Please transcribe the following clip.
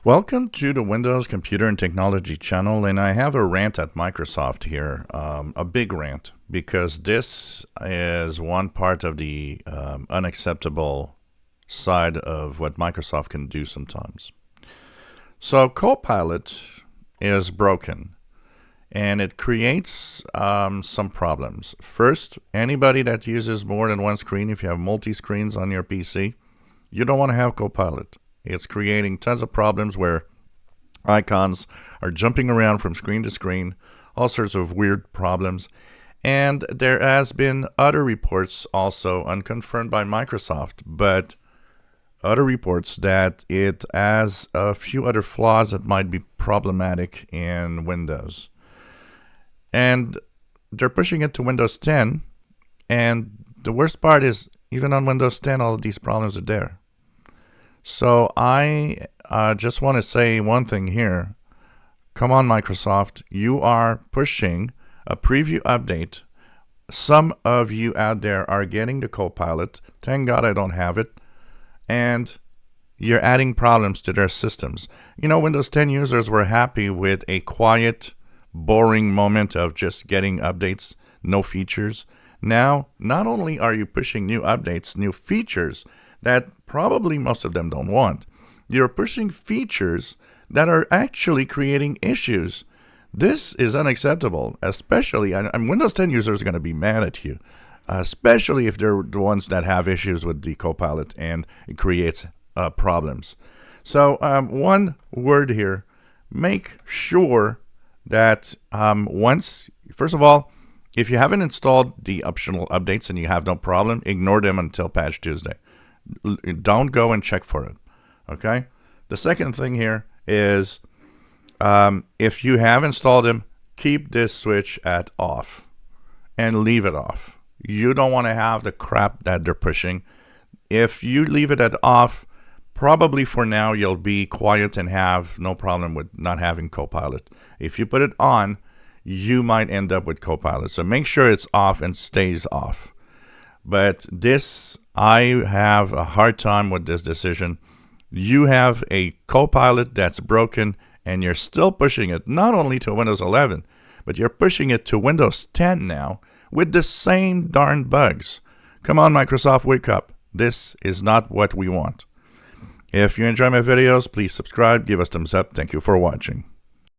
Welcome to the Windows Computer and Technology channel, and I have a rant at Microsoft here, a big rant, because this is one part of the unacceptable side of what Microsoft can do sometimes. So Copilot is broken, and it creates some problems. First, anybody that uses more than one screen, if you have multi-screens on your PC, you don't want to have Copilot. It's creating tons of problems where icons are jumping around from screen to screen, all sorts of weird problems. And there has been other reports also unconfirmed by Microsoft, but other reports that it has a few other flaws that might be problematic in Windows. And they're pushing it to Windows 10, and the worst part is even on Windows 10, all of these problems are there. So I just want to say one thing here. Come on, Microsoft. You are pushing a preview update. Some of you out there are getting the Copilot. Thank God I don't have it. And you're adding problems to their systems. You know, Windows 10 users were happy with a quiet, boring moment of just getting updates, no features. Now, not only are you pushing new updates, new features, that probably most of them don't want. You're pushing features that are actually creating issues. This is unacceptable, especially, and Windows 10 users are going to be mad at you, especially if they're the ones that have issues with the Copilot and it creates problems. So one word here, make sure that first of all, if you haven't installed the optional updates and you have no problem, ignore them until Patch Tuesday. Don't go and check for it, okay? The second thing here is if you have installed them, keep this switch at off and leave it off. You don't want to have the crap that they're pushing. If you leave it at off, probably for now you'll be quiet and have no problem with not having Copilot. If you put it on, you might end up with Copilot. So make sure it's off and stays off. But this, I have a hard time with this decision. You have a Copilot that's broken, and you're still pushing it not only to Windows 11, but you're pushing it to Windows 10 now with the same darn bugs. Come on, Microsoft, wake up. This is not what we want. If you enjoy my videos, please subscribe, give us thumbs up. Thank you for watching.